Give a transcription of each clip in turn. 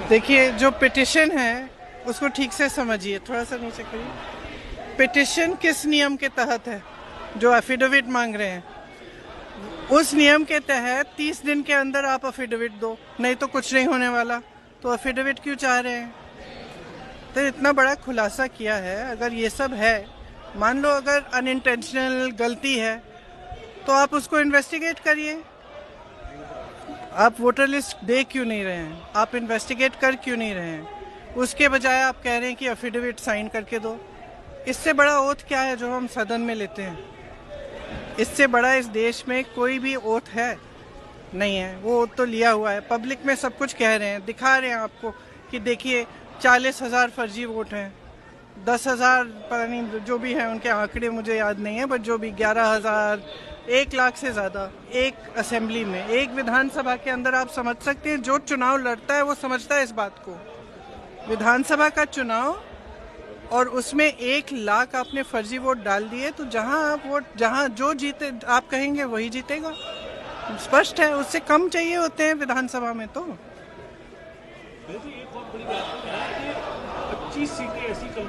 देखिए, जो पिटिशन है उसको ठीक से समझिए, थोड़ा सा नीचे करिए। पिटिशन किस नियम के तहत है? जो एफिडेविट मांग रहे हैं उस नियम के तहत 30 दिन के अंदर आप एफिडेविट दो, नहीं तो कुछ नहीं होने वाला। तो एफिडेविट क्यों चाह रहे हैं? तो इतना बड़ा खुलासा किया है, अगर ये सब है, मान लो अगर अनइंटेंशनल गलती है तो आप उसको इन्वेस्टिगेट करिए। आप वोटर लिस्ट दे क्यों नहीं रहे हैं? आप इन्वेस्टिगेट कर क्यों नहीं रहे हैं? उसके बजाय आप कह रहे हैं कि एफिडेविट साइन करके दो। इससे बड़ा ओथ क्या है जो हम सदन में लेते हैं? इससे बड़ा इस देश में कोई भी ओथ है नहीं है। वो ओथ तो लिया हुआ है, पब्लिक में सब कुछ कह रहे हैं, दिखा रहे हैं आपको कि देखिए 40,000 फर्जी वोट हैं, 10,000 पता नहीं जो भी है, उनके आंकड़े मुझे याद नहीं है, बट जो भी 11,000, 1 लाख से ज़्यादा एक असेंबली में, एक विधानसभा के अंदर। आप समझ सकते हैं जो चुनाव लड़ता है वो समझता है इस बात को। विधानसभा का चुनाव और उसमें 1 लाख आपने फर्जी वोट डाल दिए, तो जहां जो जीते आप कहेंगे वही जीतेगा। स्पष्ट है, उससे कम चाहिए होते हैं विधानसभा में। तो 25 सीटें ऐसी तो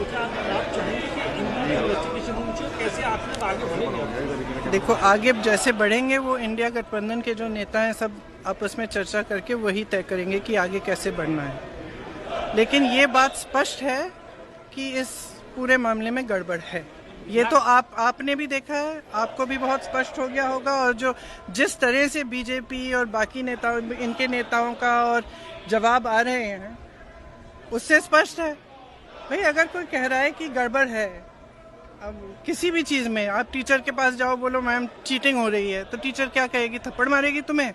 क्या आप चाहेंगे कि इन्वेस्टिगेशन होनी चाहिए? कैसे आप आगे बढ़ेंगे? देखो, आगे जैसे बढ़ेंगे वो इंडिया गठबंधन के जो नेता हैं सब आपस में चर्चा करके वही तय करेंगे कि आगे कैसे बढ़ना है। लेकिन ये बात स्पष्ट है कि इस पूरे मामले में गड़बड़ है। ये तो आपने भी देखा है, आपको भी बहुत स्पष्ट हो गया होगा। और जो जिस तरह से बीजेपी और बाकी नेताओं, इनके नेताओं का और जवाब आ रहे हैं, उससे स्पष्ट है भाई। अगर कोई कह रहा है कि गड़बड़ है, अब किसी भी चीज़ में, आप टीचर के पास जाओ, बोलो मैम चीटिंग हो रही है, तो टीचर क्या कहेगी? थप्पड़ मारेगी तुम्हें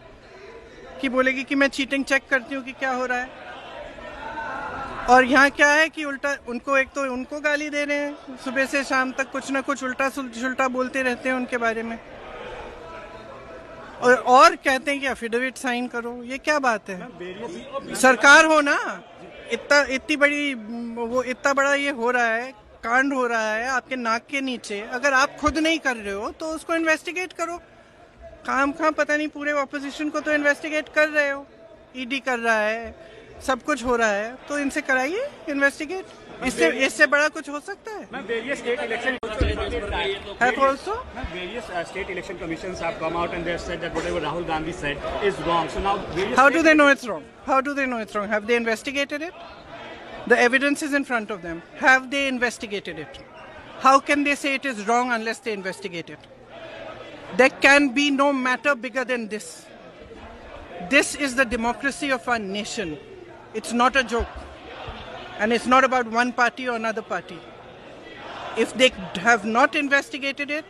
कि बोलेगी कि मैं चीटिंग चेक करती हूँ कि क्या हो रहा है। और यहाँ क्या है कि उल्टा उनको, एक तो उनको गाली दे रहे हैं, सुबह से शाम तक कुछ ना कुछ उल्टा सुल्टा बोलते रहते हैं उनके बारे में, और कहते हैं कि एफिडेविट साइन करो। ये क्या बात है? सरकार हो ना, इतनी बड़ी, वो इतना बड़ा ये हो रहा है, कांड हो रहा है आपके नाक के नीचे। अगर आप खुद नहीं कर रहे हो तो उसको इन्वेस्टिगेट करो। काम पता नहीं पूरे ऑपोजिशन को तो इन्वेस्टिगेट कर रहे हो, ईडी कर रहा है, सब कुछ हो रहा है, तो इनसे कराइए इन्वेस्टिगेट। इससे बड़ा कुछ हो सकता है? Various state election have also various state election commissions have come out and they have said that whatever Rahul Gandhi said is wrong. So now how do they know it's wrong? How do they know it's wrong? Have they investigated it? The evidence is in front of them. Have they investigated it? How can they say it is wrong unless they investigate it? There can be no matter bigger than this. This is the democracy of our nation. It's not a joke. And it's not about one party or another party. If they have not investigated it,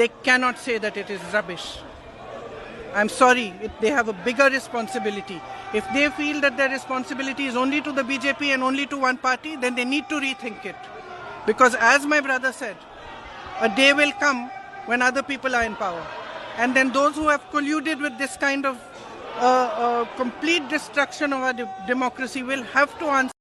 they cannot say that it is rubbish. I'm sorry, they have a bigger responsibility. If they feel that their responsibility is only to the BJP and only to one party, then they need to rethink it. Because as my brother said, a day will come when other people are in power. And then those who have colluded with this kind of complete destruction of our democracy will have to answer